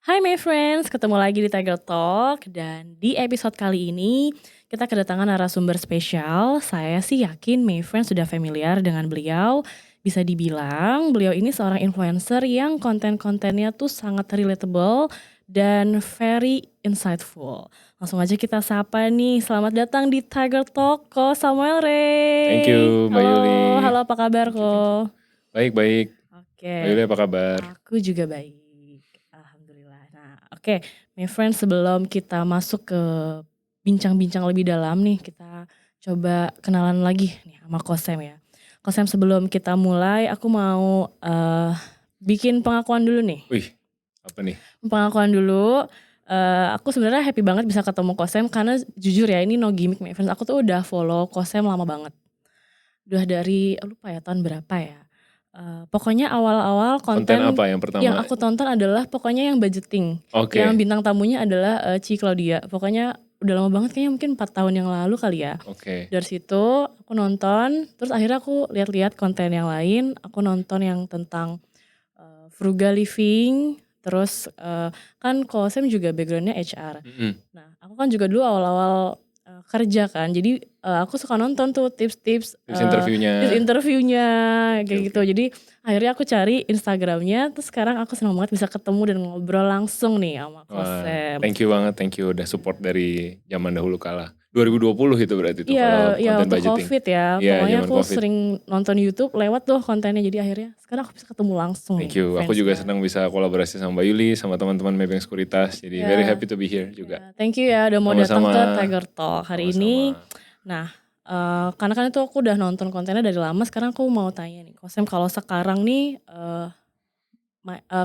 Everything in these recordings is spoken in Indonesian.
Hai my friends, ketemu lagi di Tiger Talk dan di episode kali ini kita kedatangan narasumber spesial. Saya sih yakin my friends sudah familiar dengan beliau. Bisa dibilang beliau ini seorang influencer yang konten-kontennya tuh sangat relatable dan very insightful. Langsung aja kita sapa nih, selamat datang di Tiger Talk Ko Samuel Thank Ray. you Mbak Yuli. Halo apa kabar Thank you. Ko? Baik. Mbak Oke, Yuli apa kabar? aku juga baik. Alhamdulillah. Nah, oke, my friend, sebelum kita masuk ke bincang-bincang lebih dalam nih, kita coba kenalan lagi nih sama Kosem ya. Kosem, sebelum kita mulai, aku mau bikin pengakuan dulu nih. Wih, apa nih? Pengakuan dulu. Aku sebenarnya happy banget bisa ketemu Kosem karena jujur ya, ini no gimmick my friends. Aku tuh udah follow Kosem lama banget. Udah dari lupa ya tahun berapa ya. Pokoknya awal-awal Konten konten apa yang pertama? yang aku tonton adalah pokoknya yang budgeting. Oke. Yang bintang tamunya adalah Ci Claudia. Pokoknya udah lama banget, kayaknya mungkin 4 tahun yang lalu kali ya. Oke. Dari situ aku nonton, terus akhirnya aku lihat-lihat konten yang lain. Aku nonton yang tentang frugal living. Terus kan Kosem juga backgroundnya HR. Nah, aku kan juga dulu awal-awal kerja kan, jadi aku suka nonton tuh tips-tips interviewnya kayak gitu. Jadi akhirnya aku cari Instagramnya, terus sekarang aku senang banget bisa ketemu dan ngobrol langsung nih sama Kosem. Thank you banget, udah support dari zaman dahulu kala. 2020 itu berarti tuh Iya, kalau konten waktu budgeting. COVID ya. Iya, Pokoknya zaman aku COVID. sering nonton YouTube lewat tuh kontennya, jadi akhirnya sekarang aku bisa ketemu langsung. Thank you. Aku juga senang bisa kolaborasi sama Mbak Yuli, sama teman-teman Maybank Sekuritas. Jadi very happy to be here juga. Thank you ya udah mau datang ke Tiger Talk hari ini. Nah, karena kan itu aku udah nonton kontennya dari lama, sekarang aku mau tanya nih, Kosem, kalau sekarang nih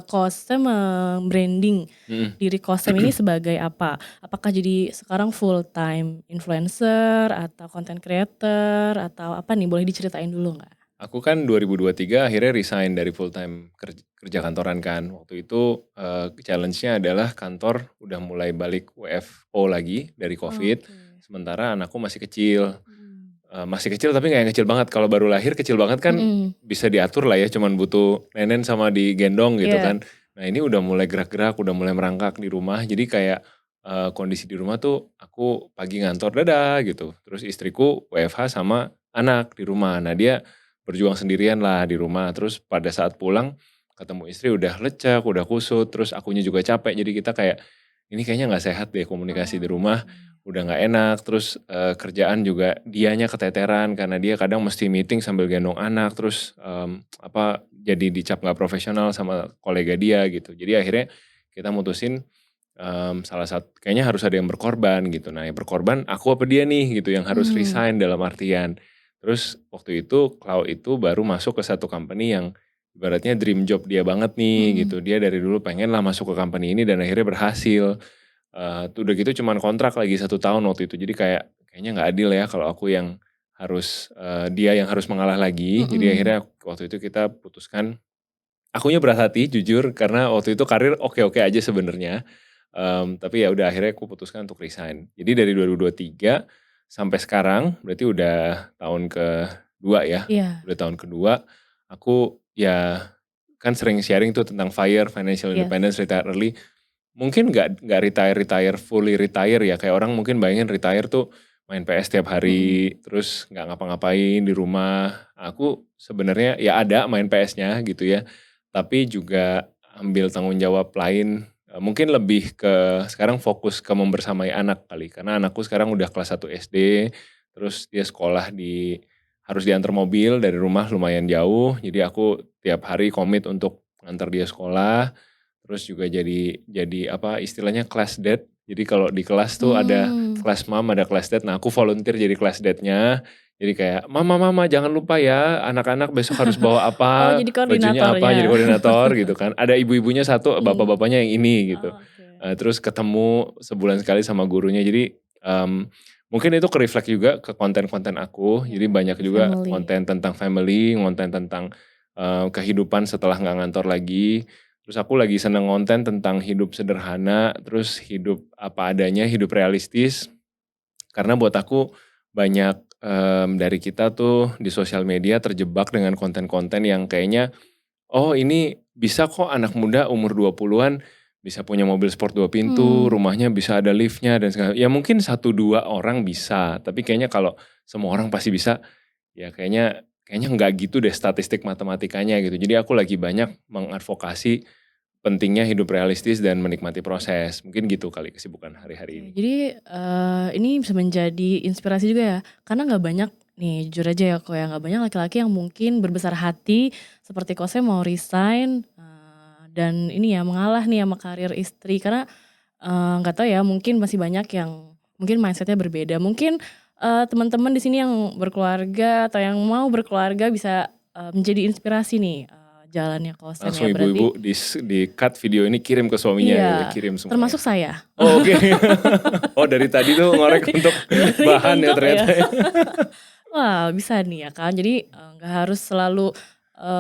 Kosem branding diri Kosem ini sebagai apa? Apakah jadi sekarang full time influencer atau content creator atau apa nih? Boleh diceritain dulu nggak? Aku kan 2023 akhirnya resign dari full time kerja kantoran kan. Waktu itu challenge-nya adalah kantor udah mulai balik WFO lagi dari COVID. Sementara anakku masih kecil. Masih kecil tapi gak yang kecil banget. Kalau baru lahir kecil banget kan bisa diatur lah ya. Cuman butuh nenen sama digendong gitu kan. Nah ini udah mulai gerak-gerak, udah mulai merangkak di rumah. Jadi kayak kondisi di rumah tuh aku pagi ngantor dadah gitu. Terus istriku WFH sama anak di rumah. Nah dia berjuang sendirian lah di rumah. Terus pada saat pulang ketemu istri udah lecek, udah kusut. Terus akunya juga capek. Jadi kita kayak ini kayaknya gak sehat deh komunikasi di rumah. Udah gak enak. Terus kerjaan juga dianya keteteran karena dia kadang mesti meeting sambil gendong anak. Terus jadi dicap gak profesional sama kolega dia gitu. Jadi akhirnya kita mutusin salah satu kayaknya harus ada yang berkorban gitu. Nah yang berkorban aku apa dia nih gitu yang harus resign dalam artian. Terus waktu itu Clau itu baru masuk ke satu company yang ibaratnya dream job dia banget nih gitu. Dia dari dulu pengen lah masuk ke company ini dan akhirnya berhasil. Udah gitu cuman kontrak lagi 1 tahun waktu itu. Jadi kayaknya gak adil ya kalau aku yang harus dia yang harus mengalah lagi. Jadi akhirnya waktu itu kita putuskan. Akunya berat hati jujur karena waktu itu karir oke-oke aja sebenarnya. Tapi ya udah akhirnya aku putuskan untuk resign. Jadi dari 2023 sampai sekarang berarti udah tahun kedua ya. Udah tahun kedua aku ya kan sering sharing tuh tentang FIRE, Financial Independence, Retire Early. Mungkin gak retire fully retire ya. Kayak orang mungkin bayangin retire tuh main PS tiap hari, terus gak ngapa-ngapain di rumah. Aku sebenarnya ya ada main PS-nya gitu ya. Tapi juga ambil tanggung jawab lain. Mungkin lebih ke sekarang fokus ke membersamai anak kali. Karena anakku sekarang udah kelas 1 SD. Terus dia sekolah harus diantar mobil dari rumah lumayan jauh. Jadi aku tiap hari komit untuk ngantar dia sekolah. Terus juga jadi istilahnya class dad. Jadi kalau di kelas tuh ada class mom, ada class dad. Nah aku volunteer jadi class dad-nya. Jadi kayak mama jangan lupa ya anak-anak besok harus bawa apa, jadi bajunya apa, jadi koordinator gitu kan. Ada ibu-ibunya satu, bapak-bapaknya yang ini gitu. Terus ketemu sebulan sekali sama gurunya. Jadi mungkin itu ke-reflect juga ke konten-konten aku. Jadi banyak juga konten tentang family, konten tentang kehidupan setelah gak ngantor lagi. Terus aku lagi seneng konten tentang hidup sederhana, terus hidup apa adanya, hidup realistis. Karena buat aku banyak dari kita tuh di sosial media terjebak dengan konten-konten yang kayaknya, oh ini bisa kok anak muda umur 20-an bisa punya mobil sport 2 pintu, Hmm. rumahnya bisa ada liftnya dan segala. Ya mungkin 1-2 orang bisa, tapi kayaknya kalau semua orang pasti bisa, ya kayaknya nggak gitu deh statistik matematikanya gitu. Jadi aku lagi banyak mengadvokasi pentingnya hidup realistis dan menikmati proses. Mungkin gitu kali kesibukan hari-hari Oke, ini. jadi ini bisa menjadi inspirasi juga ya, karena nggak banyak nih, jujur aja ya kok ya, nggak banyak laki-laki yang mungkin berbesar hati seperti Kose mau resign, dan ini ya mengalah nih sama karir istri karena nggak tahu ya, mungkin masih banyak yang mungkin mindsetnya berbeda. Mungkin teman-teman di sini yang berkeluarga atau yang mau berkeluarga bisa menjadi inspirasi nih jalannya Kosem Langsung ya. Berarti ibu-ibu di cut video ini kirim ke suaminya gitu, iya, kirim semua ya. termasuk saya. Oh oke. Oh dari tadi tuh ngorek untuk Dari bahan ya untuk ya. ternyata ya. Wah, bisa nih ya kan. Jadi nggak harus selalu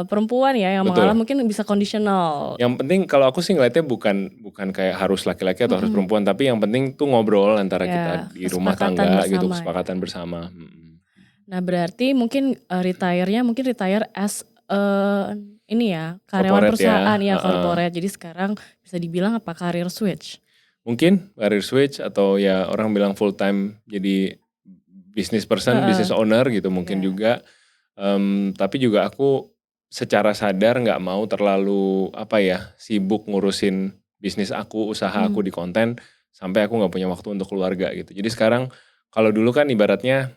perempuan ya yang mengalah, Betul. mungkin bisa kondisional. Yang penting kalau aku sih ngeliatnya bukan kayak harus laki-laki atau harus Mhm. perempuan, tapi yang penting tuh ngobrol antara kita Ya, di rumah kesepakatan tangga gitu, bersama ya. kesepakatan bersama. Nah berarti mungkin retire-nya mungkin retire as ini ya, karyawan Corporate ya, perusahaan ya, heeh. corporate. Jadi sekarang bisa dibilang apa, career switch? Mungkin career switch atau ya orang bilang full time jadi business person, Heeh, business owner gitu mungkin iya. juga. Tapi juga aku secara sadar nggak mau terlalu apa ya, sibuk ngurusin bisnis aku, usaha aku Mmm, di konten, sampai aku nggak punya waktu untuk keluarga gitu. Jadi sekarang kalau dulu kan ibaratnya,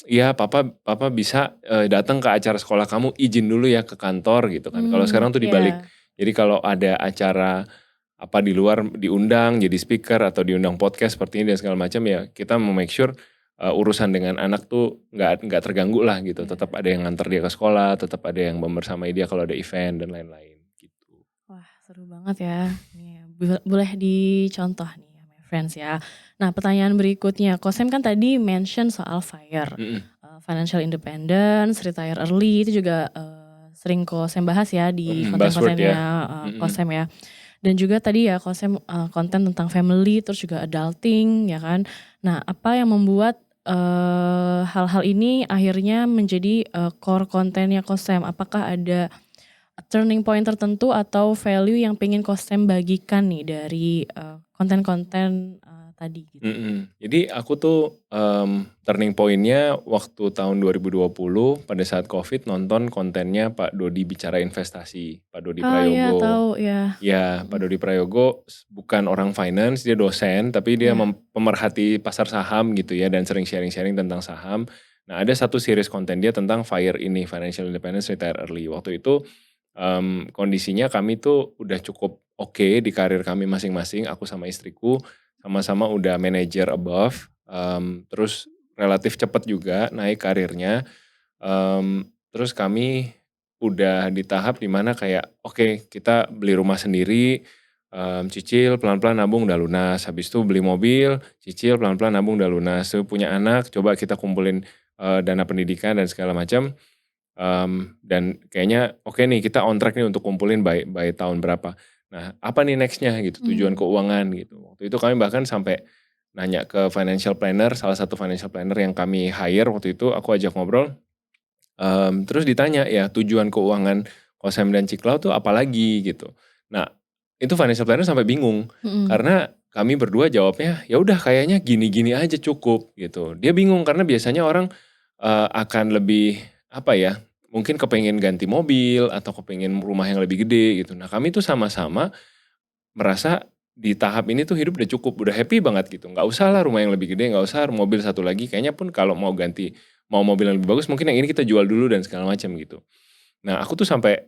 iya papa bisa, datang ke acara sekolah kamu izin dulu ya ke kantor gitu kan. Kalau sekarang tuh dibalik. iya. Jadi kalau ada acara apa di luar diundang jadi speaker atau diundang podcast seperti ini dan segala macam ya kita mau make sure urusan dengan anak tuh nggak terganggu lah gitu. Iya. Tetap ada yang nganter dia ke sekolah, tetap ada yang membersamai dia kalau ada event dan lain-lain gitu. Wah, seru banget ya. Nih, boleh dicontoh nih ya, my friends ya. Nah, pertanyaan berikutnya, Kosem kan tadi mention soal FIRE, Mhm, financial independence, retire early, itu juga sering Kosem bahas ya di buzzword konten-kontennya ya. Mhm, Kosem ya. Dan juga tadi ya Kosem konten tentang family, terus juga adulting ya kan. Nah, apa yang membuat hal-hal ini akhirnya menjadi core kontennya Kosem? Apakah ada turning point tertentu atau value yang pengen Kosem bagikan nih dari konten-konten tadi gitu? Jadi aku tuh, turning point-nya waktu tahun 2020 pada saat Covid nonton kontennya Pak Dodi Bicara Investasi, Pak Dodi Oh iya Prayogo. tahu ya. Ya, Pak Mhm, Dodi Prayogo bukan orang finance, dia dosen, tapi dia iya. pemerhati pasar saham gitu ya, dan sering sharing-sharing tentang saham. Nah, ada satu series konten dia tentang FIRE ini, Financial Independence Retire Early. Waktu itu, kondisinya kami tuh udah cukup oke di karir kami masing-masing, aku sama istriku, sama-sama udah manager above, terus relatif cepat juga naik karirnya. Terus kami udah di tahap dimana kayak, oke kita beli rumah sendiri, cicil pelan-pelan nabung udah lunas, habis itu beli mobil, cicil pelan-pelan nabung udah lunas, terus punya anak coba kita kumpulin, dana pendidikan dan segala macam, dan kayaknya oke nih kita on track nih untuk kumpulin by tahun berapa. Nah apa nih next-nya gitu, tujuan Mmm, keuangan gitu. Waktu itu kami bahkan sampai nanya ke financial planner, salah satu financial planner yang kami hire waktu itu aku ajak ngobrol. Terus ditanya ya tujuan keuangan Kosem dan Ciklau tuh apalagi gitu. Nah, itu financial planner sampai bingung mhm. karena kami berdua jawabnya, "Ya udah kayaknya gini-gini aja cukup," gitu. Dia bingung karena biasanya orang, akan lebih apa ya, mungkin kepengen ganti mobil atau kepengen rumah yang lebih gede gitu. Nah, kami tuh sama-sama merasa di tahap ini tuh hidup udah cukup, udah happy banget gitu. Nggak usah lah rumah yang lebih gede, nggak usah mobil satu lagi, kayaknya pun kalau mau ganti, mau mobil yang lebih bagus mungkin yang ini kita jual dulu dan segala macam gitu. Nah aku tuh sampai,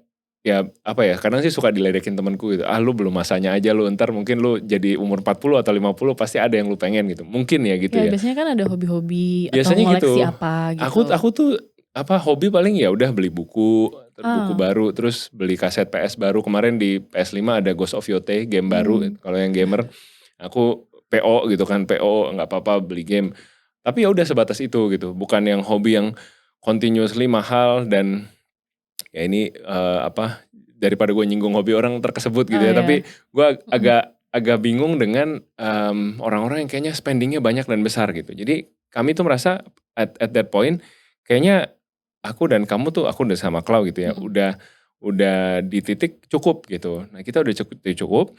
ya apa ya, kadang sih suka diledekin temenku gitu, "Ah lu belum masanya aja lu, entar mungkin lu jadi umur 40 atau 50 pasti ada yang lu pengen," gitu. Mungkin ya gitu Ya ya. biasanya kan ada hobi-hobi atau Biasanya ngoleksi gitu. apa gitu. Aku tuh, apa, hobi paling ya udah beli buku, buku Ah, baru, terus beli kaset PS baru. Kemarin di PS5 ada Ghost of Yotei, game baru, mmm, kalau yang gamer, aku PO gitu kan, PO nggak apa-apa beli game. Tapi ya udah sebatas itu gitu, bukan yang hobi yang continuously mahal dan ya ini, apa, daripada gue nyinggung hobi orang entar kesebut gitu oh ya, ya, tapi gue mhm, agak bingung dengan, orang-orang yang kayaknya spending-nya banyak dan besar gitu. Jadi kami tuh merasa at that point kayaknya aku dan kamu tuh aku udah sama Klau gitu ya, mhm. udah di titik cukup gitu. Nah kita udah cukup,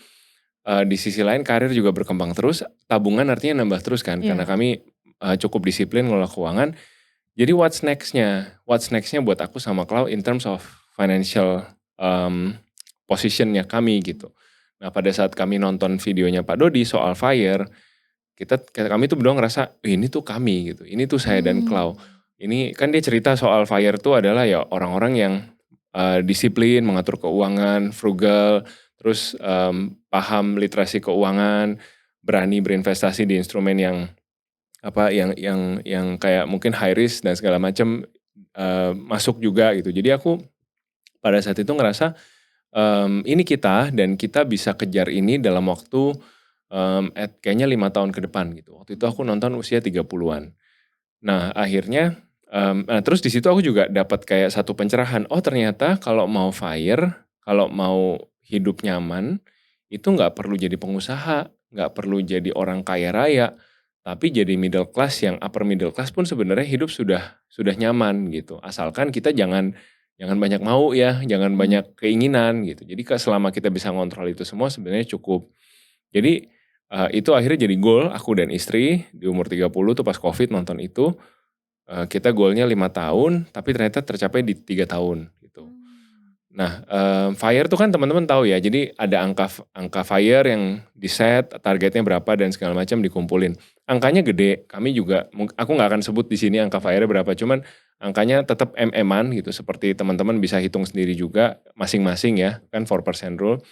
di sisi lain karir juga berkembang terus, tabungan artinya nambah terus kan, karena Iya. kami cukup disiplin ngelola keuangan. Jadi what's next-nya? What's next-nya buat aku sama Clau in terms of financial position-nya kami gitu. Nah pada saat kami nonton videonya Pak Dodi soal FIRE, kami tuh berdua ngerasa, ini tuh kami gitu, ini tuh saya dan Clau. Ini kan dia cerita soal FIRE tuh adalah ya orang-orang yang disiplin, mengatur keuangan, frugal, terus paham literasi keuangan, berani berinvestasi di instrumen yang kayak mungkin high risk dan segala macam masuk juga gitu. Jadi aku pada saat itu ngerasa ini kita dan kita bisa kejar ini dalam waktu kayaknya 5 tahun ke depan gitu. Waktu itu aku nonton usia 30-an. Nah akhirnya terus di situ aku juga dapat kayak satu pencerahan, oh ternyata kalau mau FIRE, kalau mau hidup nyaman, itu nggak perlu jadi pengusaha, nggak perlu jadi orang kaya raya, tapi jadi middle class yang upper middle class pun sebenarnya hidup sudah nyaman gitu. Asalkan kita jangan banyak mau ya, jangan banyak keinginan gitu. Jadi selama kita bisa ngontrol itu semua sebenarnya cukup. Jadi itu akhirnya jadi goal aku dan istri di umur 30 tuh pas Covid nonton itu. Kita goalnya 5 tahun, tapi ternyata tercapai di 3 tahun gitu. Nah, FIRE tuh kan teman-teman tahu ya, jadi ada angka FIRE yang di-set, targetnya berapa dan segala macam dikumpulin. Angkanya gede, kami juga, aku nggak akan sebut di sini angka FIRE berapa, cuman angkanya tetap MM-an gitu, seperti teman-teman bisa hitung sendiri juga masing-masing ya, kan 4% rule.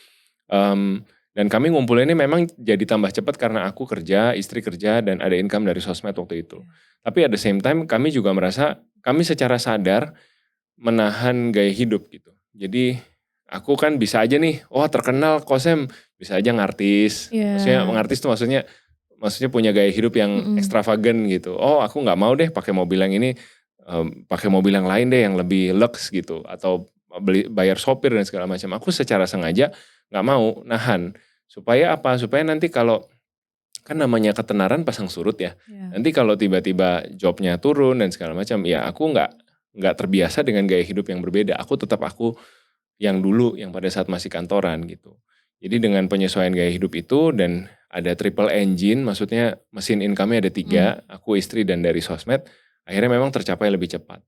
Dan kami ngumpulinnya memang jadi tambah cepat karena aku kerja, istri kerja, dan ada income dari sosmed waktu itu. Tapi at the same time kami juga merasa, kami secara sadar menahan gaya hidup gitu. Jadi aku kan bisa aja nih, wah terkenal Kosem, bisa aja ngartis. Maksudnya Iya. ngartis tuh maksudnya punya gaya hidup yang ekstravagan gitu. Oh aku nggak mau deh pakai mobil yang ini, pakai mobil yang lain deh yang lebih lux gitu. Atau bayar sopir dan segala macam. Aku secara sengaja nggak mau nahan. Supaya apa? Supaya nanti kalau, kan namanya ketenaran pasang surut ya. Iya. Nanti kalau tiba-tiba jobnya turun dan segala macam, ya aku nggak terbiasa dengan gaya hidup yang berbeda. Aku tetap aku yang dulu, yang pada saat masih kantoran gitu. Jadi dengan penyesuaian gaya hidup itu dan ada triple engine, maksudnya mesin income-nya ada 3, aku istri dan dari sosmed, akhirnya memang tercapai lebih cepat.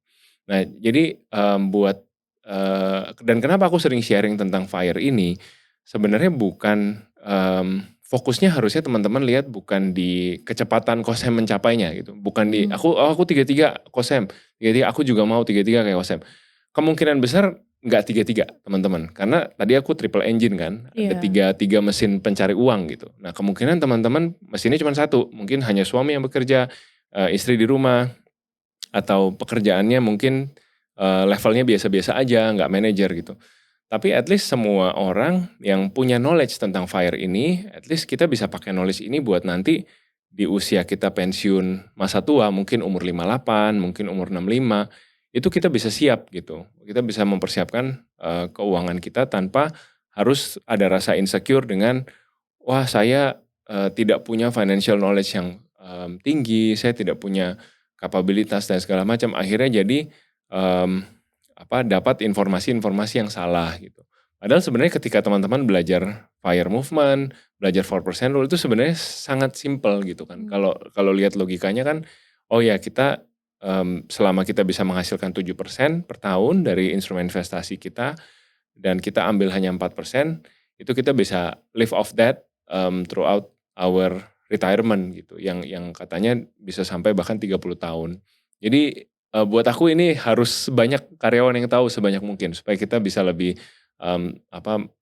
Nah jadi dan kenapa aku sering sharing tentang FIRE ini, sebenarnya bukan, fokusnya harusnya teman-teman lihat bukan di kecepatan Kosem mencapainya gitu, bukan di aku 33 Kosem, 33 aku juga mau 33 kayak Kosem. Kemungkinan besar nggak 33 teman-teman, karena tadi aku triple engine kan, ada Iya. tiga mesin pencari uang gitu. Nah kemungkinan teman-teman mesinnya cuma satu, mungkin hanya suami yang bekerja, istri di rumah, atau pekerjaannya mungkin levelnya biasa-biasa aja, nggak manajer gitu. Tapi at least semua orang yang punya knowledge tentang FIRE ini, at least kita bisa pakai knowledge ini buat nanti di usia kita pensiun masa tua, mungkin umur 58, mungkin umur 65, itu kita bisa siap gitu. Kita bisa mempersiapkan keuangan kita tanpa harus ada rasa insecure dengan, wah saya tidak punya financial knowledge yang tinggi, saya tidak punya kapabilitas dan segala macam. Akhirnya jadi dapat informasi-informasi yang salah gitu. Padahal sebenarnya ketika teman-teman belajar FIRE movement, belajar 4% rule itu sebenarnya sangat simpel gitu kan. Kalau lihat logikanya kan, oh ya kita selama kita bisa menghasilkan 7% per tahun dari instrumen investasi kita dan kita ambil hanya 4%, itu kita bisa live off that throughout our retirement gitu. Yang katanya bisa sampai bahkan 30 tahun. Jadi buat aku ini harus banyak karyawan yang tahu sebanyak mungkin supaya kita bisa lebih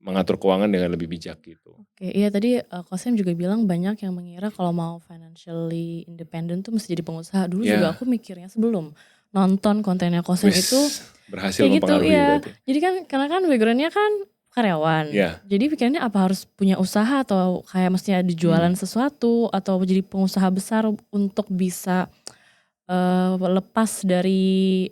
mengatur keuangan dengan lebih bijak gitu. Oke, iya tadi Kosem juga bilang banyak yang mengira kalau mau financially independent tuh mesti jadi pengusaha. Dulu juga Ya, aku mikirnya sebelum nonton kontennya Kosem itu berhasil kayak gitu mempengaruhi ya. berarti. Jadi kan karena kan backgroundnya kan karyawan. Ya, Jadi pikirannya apa harus punya usaha atau kayak mestinya dijualan sesuatu atau jadi pengusaha besar untuk bisa lepas dari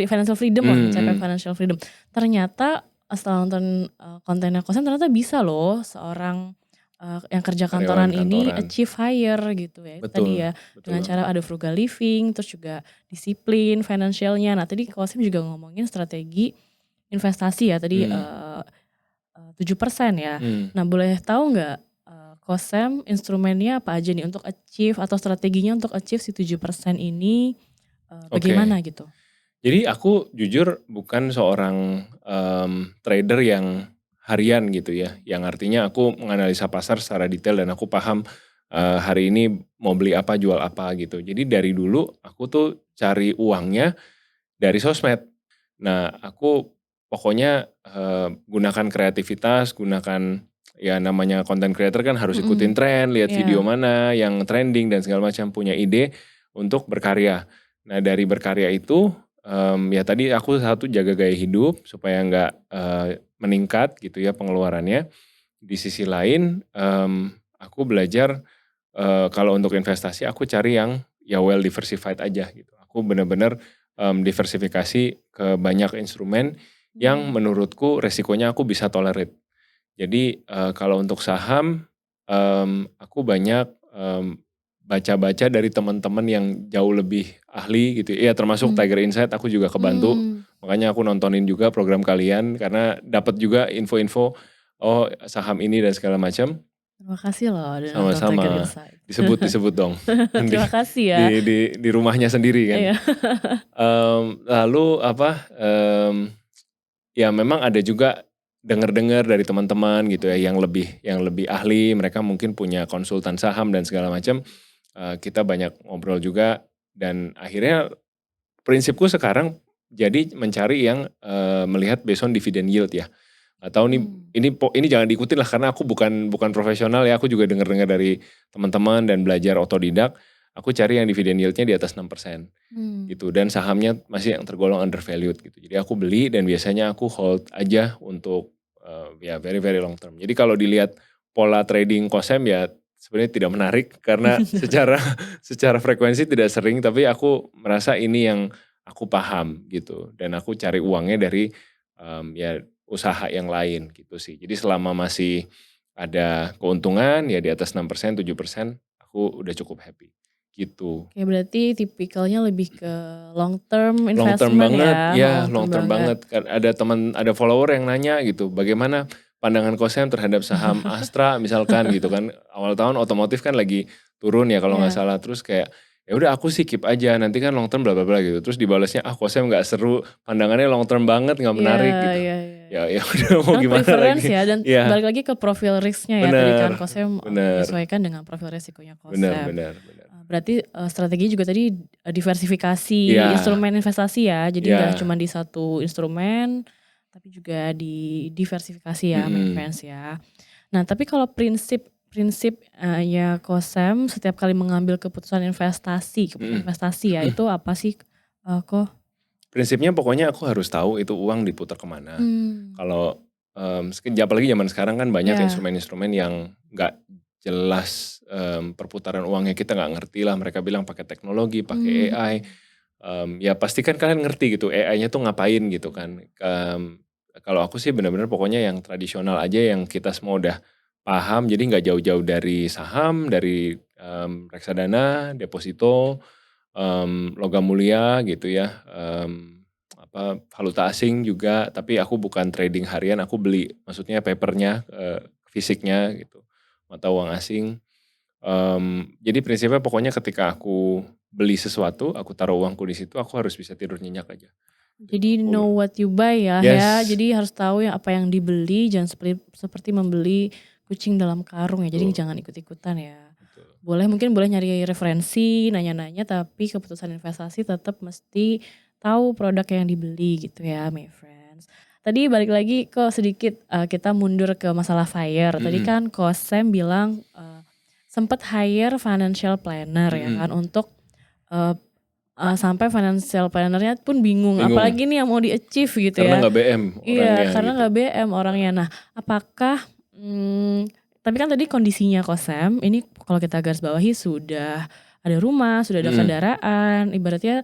financial freedom lah, mencapai financial freedom. Ternyata setelah nonton kontennya Kosan ternyata bisa loh seorang yang kerja karyawan kantoran ini kantoran. achieve higher gitu ya. Itu tadi Betul, ya betul dengan cara banget. ada frugal living, terus juga disiplin financialnya. Nah tadi Kosim juga ngomongin strategi investasi ya tadi 7% ya. Hmm. Nah boleh tahu nggak Kosem instrumennya apa aja nih untuk achieve atau strateginya untuk achieve si 7% ini bagaimana Oke. gitu? Jadi aku jujur bukan seorang trader yang harian gitu ya, yang artinya aku menganalisa pasar secara detail dan aku paham hari ini mau beli apa, jual apa gitu. Jadi dari dulu aku tuh cari uangnya dari sosmed. Nah aku pokoknya gunakan kreativitas, gunakan ya namanya content creator kan harus ikutin tren, lihat video Iya. mana yang trending dan segala macam, punya ide untuk berkarya. Nah dari berkarya itu ya tadi aku satu jaga gaya hidup supaya nggak meningkat gitu ya pengeluarannya. Di sisi lain aku belajar kalau untuk investasi aku cari yang ya well diversified aja gitu. Aku benar-benar diversifikasi ke banyak instrumen yang menurutku resikonya aku bisa tolerate. Jadi kalau untuk saham aku banyak baca-baca dari teman-teman yang jauh lebih ahli gitu. Iya termasuk Tiger Insight aku juga kebantu. Makanya aku nontonin juga program kalian karena dapat juga info-info oh saham ini dan segala macam. Terima kasih loh udah nonton Tiger Sama-sama. Insight. Disebut dong. Di Terima kasih ya. di rumahnya sendiri kan. Iya. Lalu apa, ya memang ada juga dengar-dengar dari teman-teman gitu ya yang lebih ahli, mereka mungkin punya konsultan saham dan segala macam. Kita banyak ngobrol juga dan akhirnya prinsipku sekarang jadi mencari yang melihat based on dividend yield ya. Atau ini jangan diikutin lah karena aku bukan profesional ya, aku juga dengar-dengar dari teman-teman dan belajar otodidak. Aku cari yang dividend yield-nya di atas 6% gitu dan sahamnya masih yang tergolong undervalued gitu. Jadi aku beli dan biasanya aku hold aja untuk ya very very long term. Jadi kalau dilihat pola trading Kosem ya sebenarnya tidak menarik karena secara frekuensi tidak sering, tapi aku merasa ini yang aku paham gitu dan aku cari uangnya dari ya usaha yang lain gitu sih. Jadi selama masih ada keuntungan ya di atas 6%, 7% aku udah cukup happy gitu. Oke berarti tipikalnya lebih ke long term Long term investment banget, ya, ya long long term term banget. banget. Ada follower yang nanya gitu, bagaimana pandangan Kosem terhadap saham Astra misalkan gitu kan. Awal tahun otomotif kan lagi turun ya kalau nggak Iya. salah. Terus kayak ya udah aku sih keep aja nanti kan long term bla bla bla gitu. Terus dibalasnya Kosem nggak seru, pandangannya long term banget nggak Iya menarik gitu. iya iya. Ya udah mau Karena gimana preference lagi. ya dan Ya balik lagi ke profil risknya ya tadi benar kan Kosem benar menyesuaikan dengan profil risikonya benar Kosem. benar benar. Berarti strategi juga tadi diversifikasi Iya instrumen investasi ya. Jadi nggak iya. cuma di satu instrumen tapi juga di diversifikasi ya my friends ya. Nah tapi kalau prinsip ya Kosem setiap kali mengambil keputusan investasi ya itu apa sih kok? Prinsipnya pokoknya aku harus tahu itu uang diputar kemana. Kalau apalagi zaman sekarang kan banyak Ya. instrumen-instrumen yang nggak jelas perputaran uangnya kita nggak ngerti lah. Mereka bilang pakai teknologi, pakai AI. Ya pastikan kalian ngerti gitu AI-nya tuh ngapain gitu kan. Kalau aku sih benar-benar pokoknya yang tradisional aja yang kita semua udah paham. Jadi nggak jauh-jauh dari saham, dari reksadana, deposito, logam mulia gitu ya, valuta asing juga, tapi aku bukan trading harian, aku beli maksudnya papernya, fisiknya gitu, mata uang asing. Jadi prinsipnya pokoknya ketika aku beli sesuatu, aku taruh uangku di situ, aku harus bisa tidur nyenyak aja, gitu. Jadi Aku know what you buy ya. yes, Jadi harus tahu ya apa yang dibeli, jangan seperti membeli kucing dalam karung ya. Jadi betul jangan ikut-ikutan ya. betul. Mungkin boleh nyari referensi, nanya-nanya, tapi keputusan investasi tetap mesti tahu produk yang dibeli gitu ya, my friends. Tadi balik lagi ke sedikit kita mundur ke masalah FIRE. Tadi Mhm kan Coach Sam bilang sempat hire financial planner ya mhm. kan untuk sampai financial planner-nya pun bingung, Bingung, apalagi nih yang mau di-achieve gitu karena ya. nggak BM Iya, orangnya karena gitu. nggak BM orangnya. Nah, apakah tapi kan tadi kondisinya Kosem, ini kalau kita garis bawahi sudah ada rumah, sudah ada Mhm. kendaraan, ibaratnya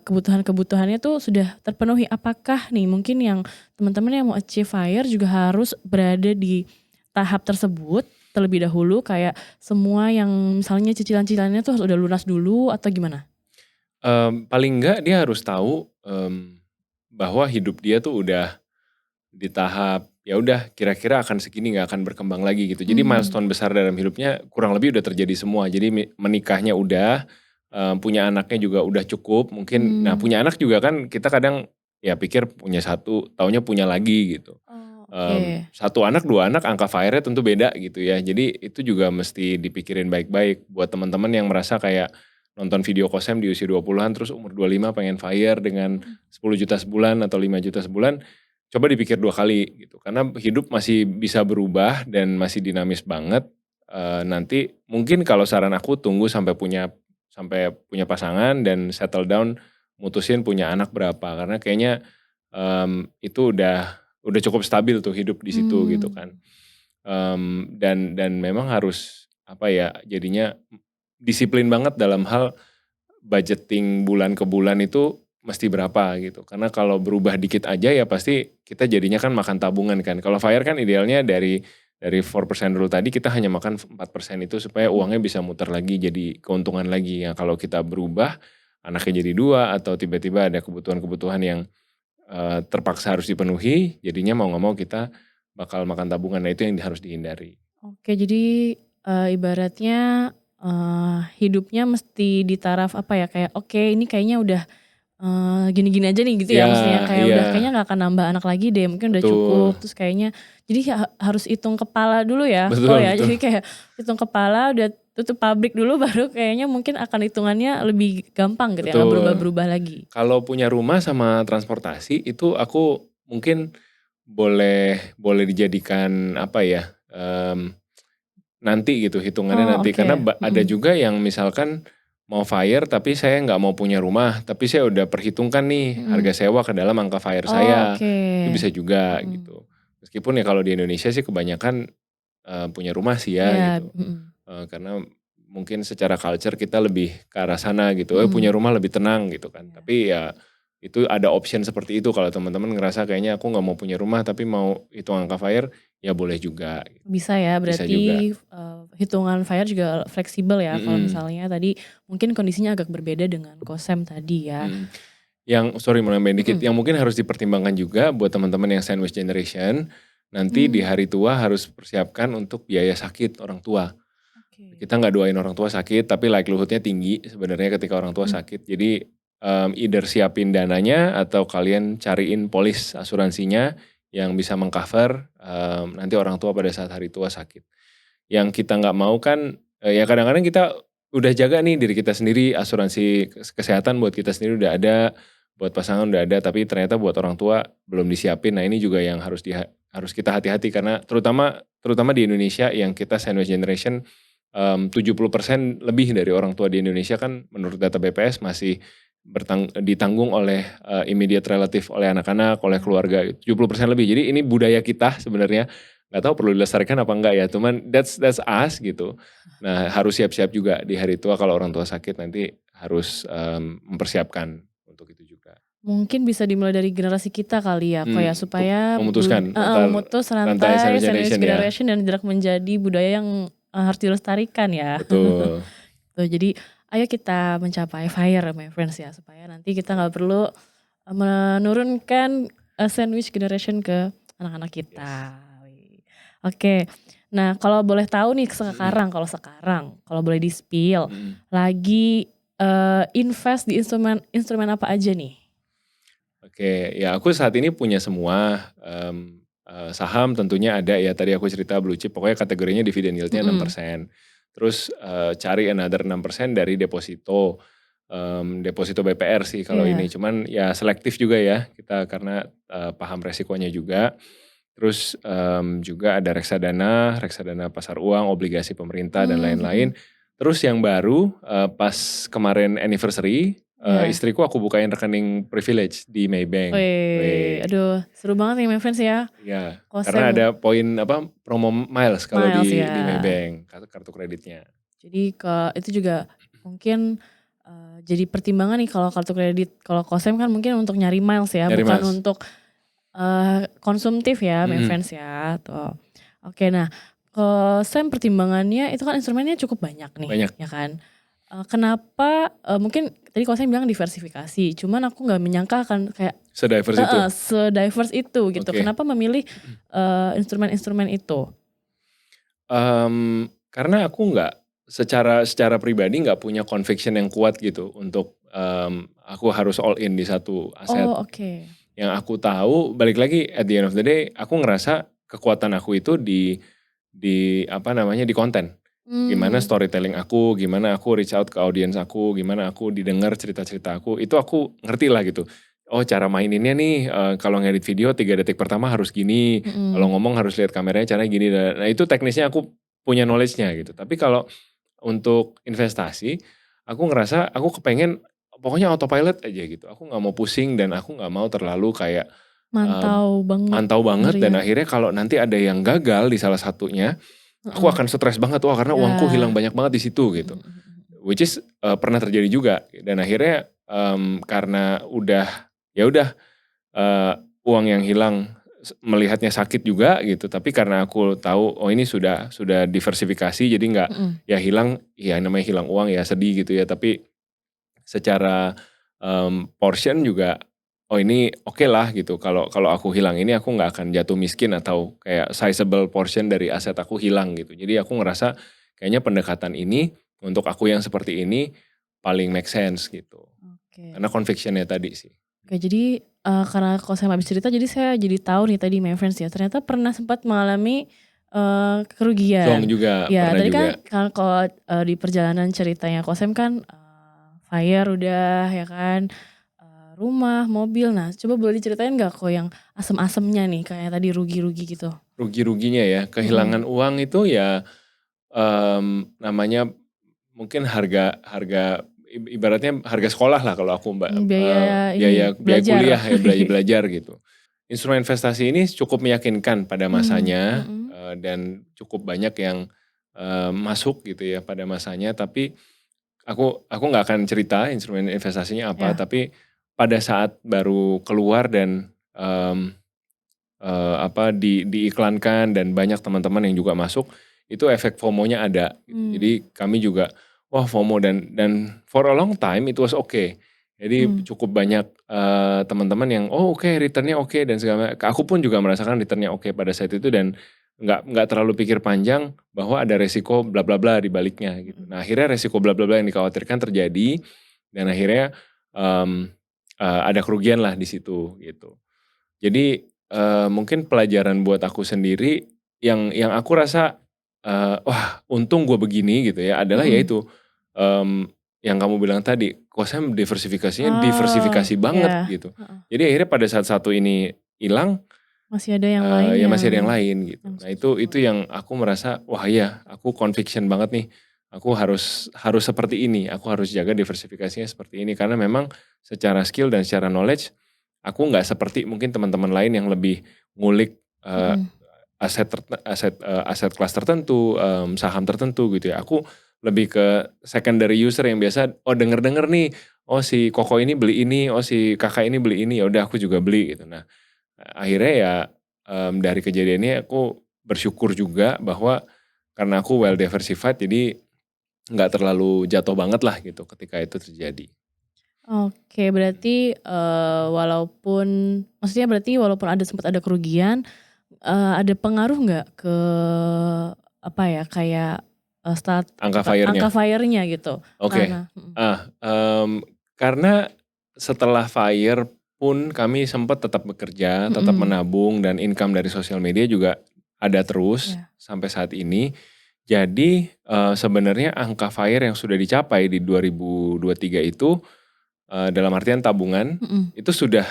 kebutuhan-kebutuhannya tuh sudah terpenuhi. Apakah nih mungkin yang teman-teman yang mau achieve FIRE juga harus berada di tahap tersebut terlebih dahulu, kayak semua yang misalnya cicilan-cicilannya tuh harus udah lunas dulu atau gimana? Paling enggak dia harus tahu bahwa hidup dia tuh udah di tahap ya udah kira-kira akan segini nggak akan berkembang lagi gitu. Jadi milestone besar dalam hidupnya kurang lebih udah terjadi semua. Jadi menikahnya udah, punya anaknya juga udah cukup mungkin. Nah punya anak juga kan kita kadang ya pikir punya satu, taunya punya lagi gitu. Oh, oke. Satu anak, dua anak angka fire-nya tentu beda gitu ya. Jadi itu juga mesti dipikirin baik-baik buat teman-teman yang merasa kayak nonton video Kosem di usia 20-an terus umur 25 pengen fire dengan 10 juta sebulan atau 5 juta sebulan. Coba dipikir 2 kali gitu, karena hidup masih bisa berubah dan masih dinamis banget. Nanti mungkin kalau saran aku tunggu sampai punya pasangan dan settle down, mutusin punya anak berapa, karena kayaknya itu udah cukup stabil tuh hidup di situ gitu kan. Dan memang harus apa ya, jadinya disiplin banget dalam hal budgeting bulan ke bulan itu mesti berapa gitu. Karena kalau berubah dikit aja ya pasti kita jadinya kan makan tabungan kan. Kalau FIRE kan idealnya dari 4% dulu tadi kita hanya makan 4% itu supaya uangnya bisa muter lagi jadi keuntungan lagi. Ya kalau kita berubah anaknya jadi 2 atau tiba-tiba ada kebutuhan-kebutuhan yang terpaksa harus dipenuhi, jadinya mau nggak mau kita bakal makan tabungan. Nah itu yang harus dihindari. Oke, jadi ibaratnya hidupnya mesti di taraf apa ya, kayak oke ini kayaknya udah gini-gini aja nih gitu ya, Iya, maksudnya kayak iya, udah kayaknya nggak akan nambah anak lagi deh, mungkin udah cukup, betul, terus kayaknya jadi harus hitung kepala dulu ya, betul, ya betul. jadi kayak hitung kepala udah tutup pabrik dulu baru kayaknya mungkin akan hitungannya lebih gampang gitu ya, nggak Betul. berubah-berubah lagi. Kalau punya rumah sama transportasi itu aku mungkin boleh dijadikan apa ya, nanti gitu hitungannya Oh nanti. oke, Karena ada juga yang misalkan mau FIRE tapi saya nggak mau punya rumah, tapi saya udah perhitungkan nih harga sewa ke dalam angka FIRE oh saya. oke, Itu bisa juga gitu. Meskipun ya kalau di Indonesia sih kebanyakan punya rumah sih ya iya, gitu. Karena mungkin secara culture kita lebih ke arah sana gitu, punya rumah lebih tenang gitu kan. Iya. Tapi ya itu ada option seperti itu kalau teman-teman ngerasa kayaknya aku nggak mau punya rumah tapi mau hitung angka FIRE, ya boleh juga. Bisa ya, Bisa juga. berarti hitungan FIRE juga fleksibel ya kalau Mhm, misalnya tadi mungkin kondisinya agak berbeda dengan Kosem tadi ya. mhm. Yang sorry mau nambahin dikit, Mhm. yang mungkin harus dipertimbangkan juga buat teman-teman yang sandwich generation, nanti di Mmm, hari tua harus persiapkan untuk biaya sakit orang tua. oke. Kita nggak doain orang tua sakit, tapi likelihood-nya tinggi sebenarnya ketika orang tua Mhm. sakit. Jadi, either siapin dananya atau kalian cariin polis asuransinya yang bisa meng-cover, nanti orang tua pada saat hari tua sakit. Yang kita nggak mau kan, ya kadang-kadang kita udah jaga nih diri kita sendiri, asuransi kesehatan buat kita sendiri udah ada, buat pasangan udah ada, tapi ternyata buat orang tua belum disiapin. Nah ini juga yang harus kita hati-hati karena terutama di Indonesia yang kita sandwich generation, 70% lebih dari orang tua di Indonesia kan menurut data BPS masih ditanggung oleh, immediate relative, oleh anak-anak, oleh Iya. keluarga, 70% lebih. Jadi ini budaya kita sebenarnya. Nggak tahu perlu dilestarikan apa enggak ya, cuman that's us gitu. Nah harus siap-siap juga di hari tua kalau orang tua sakit nanti harus, mempersiapkan untuk itu juga. Mungkin bisa dimulai dari generasi kita kali ya kok ya, Untuk supaya memutuskan antar memutus rantai rantai sandwich sandwich generation ya, generation dan tidak menjadi budaya yang harus dilestarikan ya. betul. Tuh jadi ayo kita mencapai FIRE my friends ya, supaya nanti kita nggak perlu menurunkan sandwich generation ke anak-anak Yes. kita. Wih. Oke, nah kalau boleh tahu nih Mhm, sekarang, kalau boleh di-spill, mhm. lagi invest di instrumen instrumen apa aja nih? Oke, ya aku saat ini punya semua, saham tentunya ada ya, tadi aku cerita blue chip, pokoknya kategorinya dividen yield-nya Mhm. 6%. Terus, cari another 6% dari deposito, deposito BPR sih kalau ini, Iya. cuman ya selektif juga ya kita karena, paham resikonya juga. Terus, juga ada reksadana, reksadana pasar uang, obligasi pemerintah dan Mhm. lain-lain. Terus yang baru, pas kemarin anniversary, Iya. istriku aku bukain rekening privilege di Maybank. Wih, Weh, aduh seru banget nih my friends ya, iya, karena ada Kosem poin apa, promo miles kalau Miles di ya. Maybank, kartu kreditnya. Jadi itu juga mungkin jadi pertimbangan nih kalau kartu kredit, kalau Kosem kan mungkin untuk nyari miles ya, Nyari bukan Mas, untuk konsumtif ya my mhm, friends ya, tuh. Oke nah, Kosem pertimbangannya itu kan instrumennya cukup banyak nih, banyak, ya kan. Kenapa, mungkin tadi kalau saya bilang diversifikasi, cuman aku nggak menyangka akan kayak Sediverse itu? se-diverse itu gitu. Oke. Kenapa memilih, instrumen-instrumen itu? Karena aku nggak secara pribadi nggak punya conviction yang kuat gitu untuk, aku harus all in di satu aset. Oh, oke. Yang aku tahu balik lagi at the end of the day aku ngerasa kekuatan aku itu di apa namanya, di konten. Gimana Mhm. storytelling aku, gimana aku reach out ke audiens aku, gimana aku didengar cerita-cerita aku, itu aku ngerti lah gitu. Oh cara maininnya nih, kalau ngedit video 3 detik pertama harus gini, kalau Mhm. ngomong harus lihat kameranya caranya gini, nah itu teknisnya aku punya knowledge-nya gitu. Tapi kalau untuk investasi, aku ngerasa aku kepengen pokoknya autopilot aja gitu. Aku nggak mau pusing dan aku nggak mau terlalu kayak, Mantau banget mantau banget dan harian. akhirnya kalau nanti ada yang gagal di salah satunya, aku Heeh. akan stres banget, wah karena uangku hilang Ya. banyak banget di situ Mhm gitu. mhm mhm. Which is, pernah terjadi juga dan akhirnya, karena ya udah, eee, uang yang hilang melihatnya sakit juga gitu, tapi karena aku tahu, oh ini sudah diversifikasi jadi nggak Mhm. ya hilang, ya namanya hilang uang ya sedih gitu ya, tapi secara, portion juga, oh ini oke lah gitu, kalau kalau aku hilang ini aku nggak akan jatuh miskin atau kayak sizable portion dari aset aku hilang gitu. Jadi aku ngerasa kayaknya pendekatan ini untuk aku yang seperti ini paling make sense gitu. Karena Oke. conviction-nya tadi sih. Oke, jadi, karena kalau saya habis cerita jadi saya jadi tahu nih tadi my friends ya, ternyata pernah sempat mengalami, Zonk kerugian. juga, Ya pernah tadi juga. kan kalau, di perjalanan ceritanya Kosem kan, fire udah ya kan, rumah, mobil. Nah coba boleh diceritain nggak kok yang asem-asemnya nih kayak tadi rugi-rugi gitu? Rugi-ruginya ya, Mhm. kehilangan uang itu ya, namanya mungkin harga harga ibaratnya harga sekolah lah kalau aku Mbak, Biaya ini biaya biaya belajar. kuliah ya, belajar gitu. Instrumen investasi ini cukup meyakinkan pada masanya, Mhm. dan cukup banyak yang, masuk gitu ya pada masanya, tapi aku nggak akan cerita instrumen investasinya apa, Ya. tapi pada saat baru keluar dan, apa, diiklankan dan banyak teman-teman yang juga masuk, itu efek FOMO-nya ada gitu. Mmm. Jadi kami juga, wah FOMO dan for a long time it was okay. Jadi Mmm. cukup banyak, teman-teman yang, "Oh oke return-nya oke," dan segala aku pun juga merasakan return-nya oke pada saat itu dan nggak terlalu pikir panjang bahwa ada resiko bla bla bla di baliknya gitu. Mhm. Nah akhirnya resiko bla bla bla yang dikhawatirkan terjadi dan akhirnya, mmm, ada kerugian lah di situ gitu. Jadi, mungkin pelajaran buat aku sendiri yang aku rasa, wah untung gue begini gitu ya, adalah Mhm. yaitu, yang kamu bilang tadi, kok saya diversifikasinya Oh, diversifikasi banget ya. gitu. Heeh. Jadi akhirnya pada saat satu ini hilang, Masih ada yang lain ya masih ada yang lain gitu. yang Nah itu support. yang aku merasa, wah iya aku conviction banget nih, aku harus harus seperti ini, aku harus jaga diversifikasinya seperti ini. Karena memang secara skill dan secara knowledge, aku nggak seperti mungkin teman-teman lain yang lebih ngulik, Mhm. aset kelas tertentu, saham tertentu gitu ya. Aku lebih ke secondary user yang biasa, oh denger-denger nih, oh si Koko ini beli ini, oh si Kakak ini beli ini, ya udah aku juga beli gitu. Nah, akhirnya ya, dari kejadiannya aku bersyukur juga bahwa karena aku well diversified jadi nggak terlalu jatuh banget lah gitu ketika itu terjadi. Oke, berarti, walaupun maksudnya berarti walaupun sempat ada kerugian, ada pengaruh nggak ke apa ya, kayak, Angka fire-nya. angka fire-nya gitu? Oke. Karena Karena setelah fire pun kami sempat tetap bekerja, tetap mhm, menabung dan income dari sosial media juga ada terus iya, sampai saat ini. Jadi, sebenarnya angka fire yang sudah dicapai di 2023 itu, dalam artian tabungan, mhm. itu sudah,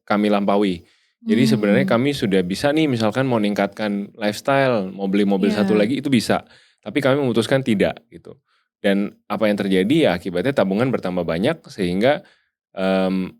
kami lampaui. Jadi sebenarnya Mmm, kami sudah bisa nih misalkan mau ningkatkan lifestyle, mau beli mobil satu iya, lagi itu bisa, tapi kami memutuskan tidak gitu. Dan apa yang terjadi ya akibatnya tabungan bertambah banyak sehingga, mmm,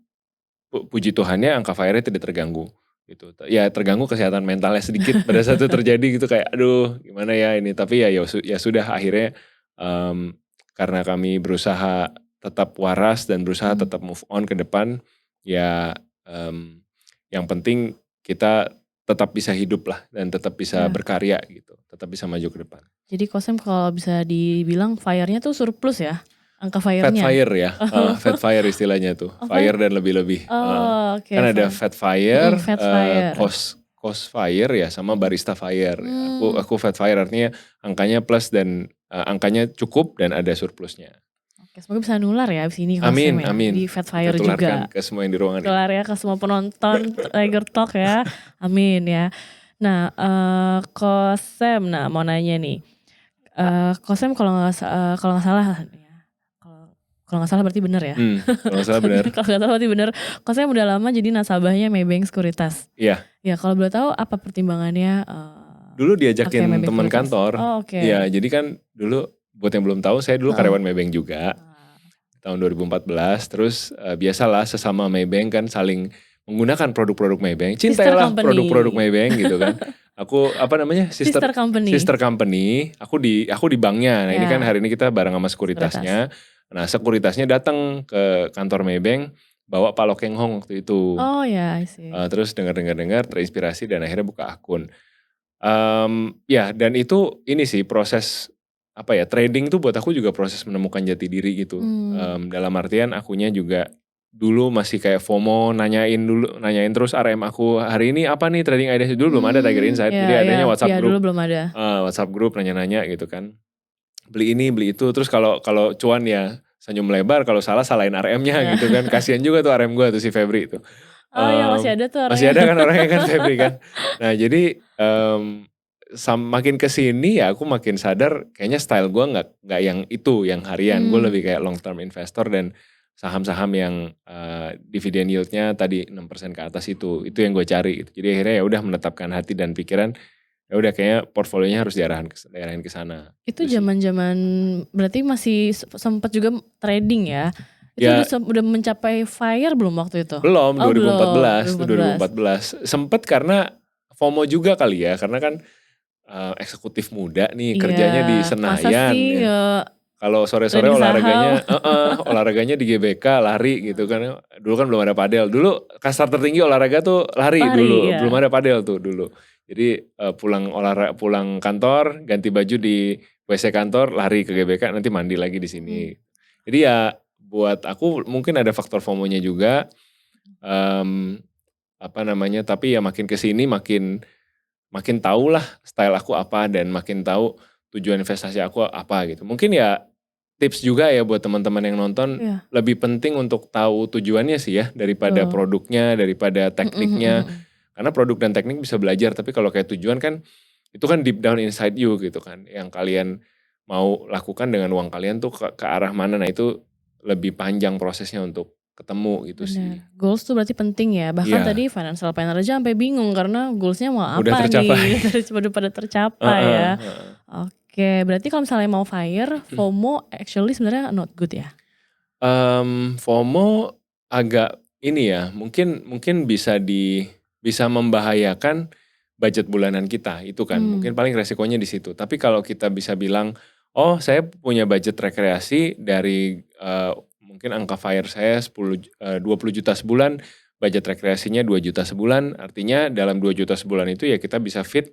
puji Tuhannya angka fire-nya tidak terganggu gitu. Ya terganggu kesehatan mentalnya sedikit pada saat itu terjadi gitu kayak, "Aduh gimana ya ini?" Tapi ya sudah akhirnya, mmm, karena kami berusaha tetap waras dan berusaha mhm. tetap move on ke depan, ya, mmm, yang penting kita tetap bisa hidup lah dan tetap bisa Ya. berkarya gitu, tetap bisa maju ke depan. Jadi Kosem kalau bisa dibilang fire-nya tuh surplus ya? Angka Fat fire-nya? fire ya, fat fire istilahnya tuh, Apa? fire dan lebih-lebih. Oh, oke, Kan ada fire. fat fire, Fat fire. cost fire ya, sama barista fire. Aku fat fire artinya angkanya plus dan angkanya cukup dan ada surplusnya. Oke, semoga bisa nular ya abis ini Amin, Kosem ya. amin. Di fat fire Kita tularkan juga. ke semua yang di ruangan ini. Tular ya ke semua penonton Tiger Talk ya. Amin ya. Nah, Kosem, nah mau nanya nih. Kosem kalau nggak salah ya. Kalau nggak salah berarti benar ya. Kalau nggak salah benar. Kalau nggak salah berarti benar. Kosem udah lama jadi nasabahnya Maybank Sekuritas. Iya. Ya kalau boleh tahu apa pertimbangannya? Dulu diajakin Maybank teman Sekuritas. kantor. Oh, oke. Ya, jadi kan dulu buat yang belum tahu, saya dulu karyawan Maybank juga. Tahun 2014, terus biasalah sesama Maybank kan saling menggunakan produk-produk Maybank. Cintailah produk-produk Maybank gitu kan. Aku sister company. Aku di banknya. Nah, ini kan hari ini kita bareng sama sekuritasnya. Nah, sekuritasnya datang ke kantor Maybank bawa Pak Lokeng Hong waktu itu. Oh ya, I see. Terus dengar terinspirasi dan akhirnya buka akun. Ya, dan itu ini sih proses trading tuh buat aku juga proses menemukan jati diri gitu. Dalam artian akunya juga dulu masih kayak FOMO, nanyain terus RM aku, hari ini apa nih trading ideas, dulu belum ada Tiger Insight, jadi adanya WhatsApp group. Dulu belum ada. WhatsApp group nanya-nanya gitu kan. Beli ini, beli itu, terus kalau cuan ya senyum lebar, kalau salah salahin RM-nya gitu kan. Kasian juga tuh RM gue tuh si Febri itu. Oh ya masih ada tuh orangnya. Masih ada kan orangnya kan Febri kan. Nah jadi makin kesini ya aku makin sadar kayaknya style gue nggak yang itu yang harian. Gue lebih kayak long term investor dan saham-saham yang dividen yieldnya tadi 6% ke atas itu yang gue cari gitu. Jadi akhirnya ya udah menetapkan hati dan pikiran, ya udah kayaknya portfolionya harus diarahin ke sana. Itu zaman-zaman berarti masih sempat juga trading ya. Itu ya, udah mencapai fire belum waktu itu? Belum, 2014. Sempet karena FOMO juga kali ya, karena kan eksekutif muda nih kerjanya di Senayan. Ya. Kalau sore-sore olahraganya di GBK lari gitu kan. Dulu kan belum ada padel. Dulu kasar tertinggi olahraga tuh lari dulu, belum ada padel tuh dulu. Jadi pulang kantor, ganti baju di WC kantor, lari ke GBK, nanti mandi lagi di sini. Jadi ya buat aku mungkin ada faktor FOMO-nya juga. Tapi ya makin kesini makin tahu lah style aku apa dan makin tahu tujuan investasi aku apa gitu. Mungkin ya tips juga ya buat teman-teman yang nonton, lebih penting untuk tahu tujuannya sih ya daripada produknya, daripada tekniknya. Karena produk dan teknik bisa belajar, tapi kalau kayak tujuan kan itu kan deep down inside you gitu kan. Yang kalian mau lakukan dengan uang kalian tuh ke arah mana. Nah itu lebih panjang prosesnya untuk ketemu gitu. Bener. Sih. Goals tuh berarti penting ya. Bahkan tadi financial planner aja sampai bingung karena goalsnya mau apa udah tercapai. nih. Udah pada tercapai ya. Oke, berarti kalau misalnya mau fire, FOMO actually sebenarnya not good ya? FOMO agak ini ya, mungkin bisa membahayakan budget bulanan kita. Itu kan mungkin paling resikonya di situ. Tapi kalau kita bisa bilang, oh saya punya budget rekreasi dari mungkin angka fire saya 20 juta sebulan, budget rekreasinya 2 juta sebulan, artinya dalam 2 juta sebulan itu ya kita bisa fit,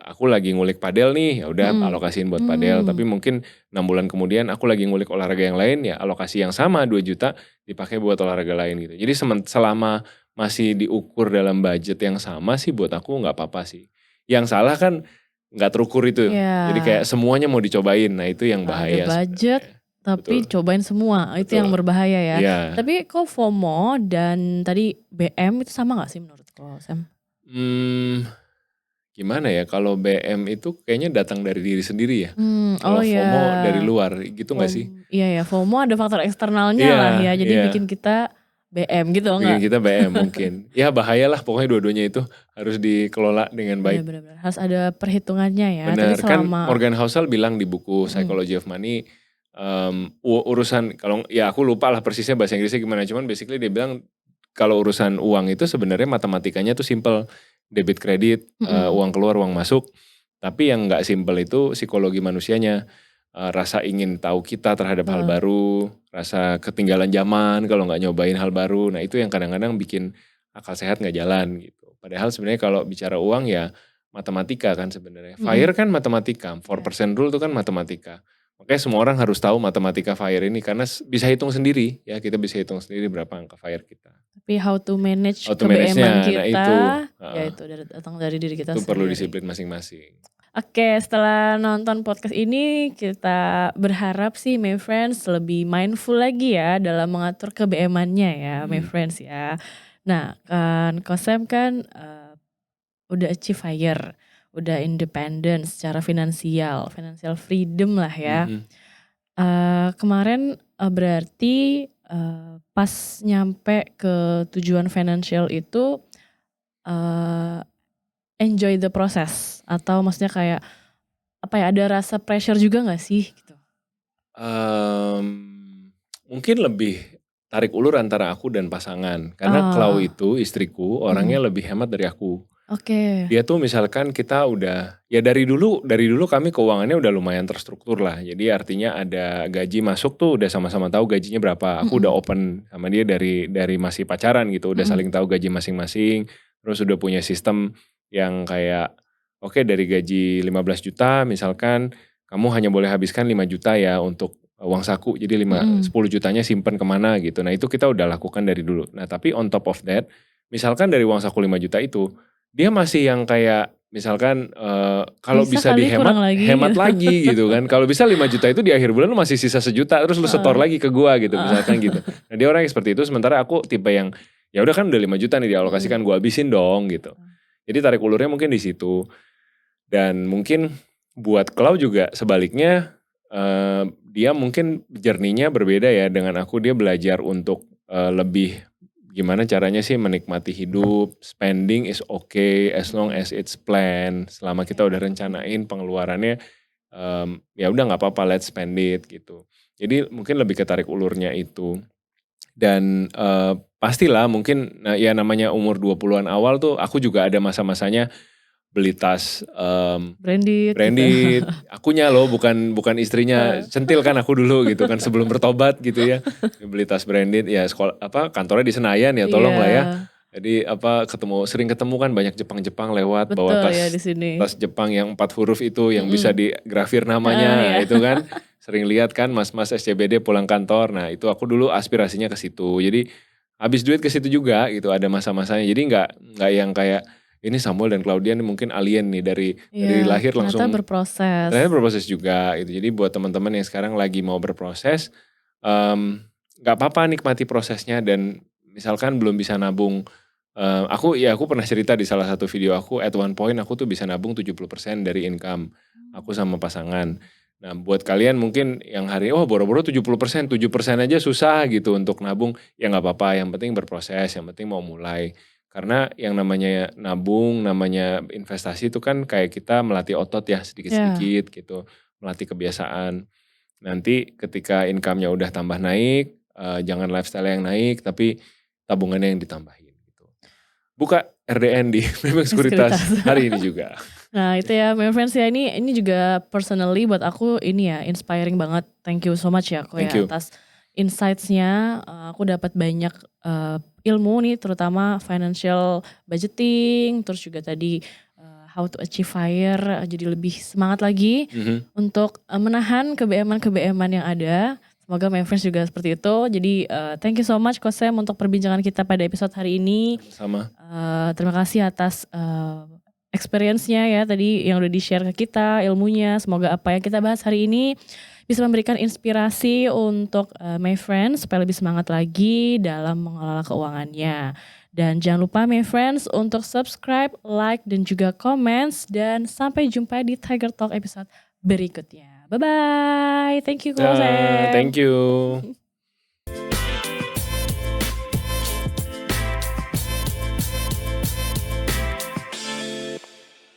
aku lagi ngulik padel nih, ya udah alokasiin buat padel, tapi mungkin 6 bulan kemudian aku lagi ngulik olahraga yang lain, ya alokasi yang sama 2 juta dipakai buat olahraga lain gitu. Jadi selama masih diukur dalam budget yang sama sih buat aku nggak apa-apa sih. Yang salah kan nggak terukur itu, jadi kayak semuanya mau dicobain, nah itu yang bahaya. Ada budget. Tapi cobain semua, itu yang berbahaya ya. Tapi kok FOMO dan tadi BM itu sama gak sih menurut lo, Sam? Gimana ya, kalau BM itu kayaknya datang dari diri sendiri ya. Kalau FOMO dari luar, gitu gak sih? Iya ya, FOMO ada faktor eksternalnya lah ya, jadi bikin kita BM gitu enggak? Bikin kita BM mungkin. Ya bahaya lah, pokoknya dua-duanya itu harus dikelola dengan baik. Benar-benar, harus ada perhitungannya ya. Benar, kan Morgan Housel bilang di buku Psychology of Money, urusan kalau ya aku lupa lah persisnya bahasa Inggrisnya gimana, cuman basically dia bilang kalau urusan uang itu sebenarnya matematikanya tuh simple, debit kredit, uang keluar uang masuk, tapi yang nggak simple itu psikologi manusianya, rasa ingin tahu kita terhadap hal baru, rasa ketinggalan zaman kalau nggak nyobain hal baru, nah itu yang kadang-kadang bikin akal sehat nggak jalan gitu. Padahal sebenarnya kalau bicara uang ya matematika kan sebenarnya. FIRE kan matematika, 4% rule itu kan matematika. Makanya semua orang harus tahu matematika FIRE ini karena bisa hitung sendiri ya, kita bisa hitung sendiri berapa angka FIRE kita. Tapi how to manage How to manage-nya, keBM-an nah kita, itu, ya itu datang dari diri kita itu perlu sendiri. disiplin masing-masing. Oke, setelah nonton podcast ini kita berharap sih my friends lebih mindful lagi ya dalam mengatur keBM-annya ya my friends ya. Nah kan Kosem kan udah achieve FIRE, udah independent secara financial freedom lah ya. Kemarin berarti pas nyampe ke tujuan financial itu enjoy the process atau maksudnya kayak apa ya, ada rasa pressure juga gak sih gitu? Mungkin lebih tarik ulur antara aku dan pasangan karena Klau itu istriku orangnya lebih hemat dari aku. Dia tuh misalkan kita udah ya dari dulu kami keuangannya udah lumayan terstruktur lah. Jadi artinya ada gaji masuk tuh udah sama-sama tahu gajinya berapa. Aku udah open sama dia dari masih pacaran gitu, udah saling tahu gaji masing-masing. Terus udah punya sistem yang kayak oke, dari gaji 15 juta misalkan kamu hanya boleh habiskan 5 juta ya untuk uang saku. Jadi 10 jutanya simpen kemana gitu. Nah itu kita udah lakukan dari dulu. Nah tapi on top of that, misalkan dari uang saku 5 juta itu dia masih yang kayak misalkan kalau bisa dihemat, hemat lagi gitu kan. Kalau bisa 5 juta itu di akhir bulan lu masih sisa 1 juta terus lu setor lagi ke gua gitu misalkan gitu. Nah dia orang yang seperti itu, sementara aku tipe yang ya udah kan udah 5 juta nih dialokasikan, gua habisin dong gitu. Jadi tarik ulurnya mungkin di situ. Dan mungkin buat Klau juga sebaliknya, dia mungkin journey-nya berbeda ya dengan aku. Dia belajar untuk lebih gimana caranya sih menikmati hidup, spending is okay as long as it's planned. Selama kita udah rencanain pengeluarannya, ya udah nggak apa-apa, let's spend it gitu. Jadi mungkin lebih ketarik ulurnya itu. Dan pastilah mungkin ya namanya umur 20-an awal tuh aku juga ada masa-masanya beli tas branded gitu. Akunya loh bukan istrinya. Centil kan aku dulu gitu kan sebelum bertobat gitu ya. Beli tas branded ya, sekolah kantornya di Senayan ya, tolong lah ya. Jadi sering ketemu kan banyak Jepang lewat. Betul, bawa tas ya, di sini. Tas Jepang yang 4 huruf itu yang bisa digrafir namanya itu kan. Sering lihat kan mas-mas SCBD pulang kantor. Nah itu aku dulu aspirasinya ke situ. Jadi habis duit ke situ juga gitu, ada masa-masanya. Jadi nggak yang kayak ini Samuel dan Claudia nih mungkin alien nih dari lahir langsung. Ternyata berproses. Ternyata berproses juga gitu. Jadi buat teman-teman yang sekarang lagi mau berproses, nggak apa-apa nikmati prosesnya. Dan misalkan belum bisa nabung, aku pernah cerita di salah satu video aku, at one point aku tuh bisa nabung 70% dari income aku sama pasangan. Nah buat kalian mungkin yang hari boro-boro 70%, 7% aja susah gitu untuk nabung, ya nggak apa-apa, yang penting berproses, yang penting mau mulai. Karena yang namanya nabung, namanya investasi itu kan kayak kita melatih otot ya sedikit-sedikit gitu, melatih kebiasaan. Nanti ketika income-nya udah tambah naik, jangan lifestyle yang naik tapi tabungannya yang ditambahin gitu. Buka RDN di Maybank Sekuritas hari ini juga. Nah itu ya my friends ya, ini juga personally buat aku ini ya inspiring banget. Thank you so much ya Ko ya atas insights-nya. Aku dapat banyak ilmu nih, terutama financial budgeting, terus juga tadi how to achieve FIRE, jadi lebih semangat lagi untuk menahan keBM-an yang ada. Semoga my friends juga seperti itu. Jadi thank you so much Kosem untuk perbincangan kita pada episode hari ini. Sama. Terima kasih atas experience-nya ya tadi yang udah di-share ke kita, ilmunya. Semoga apa yang kita bahas hari ini bisa memberikan inspirasi untuk my friends supaya lebih semangat lagi dalam mengelola keuangannya. Dan jangan lupa my friends untuk subscribe, like, dan juga comments. Dan sampai jumpa di Tiger Talk episode berikutnya. Bye-bye. Thank you, Kosem. Thank you.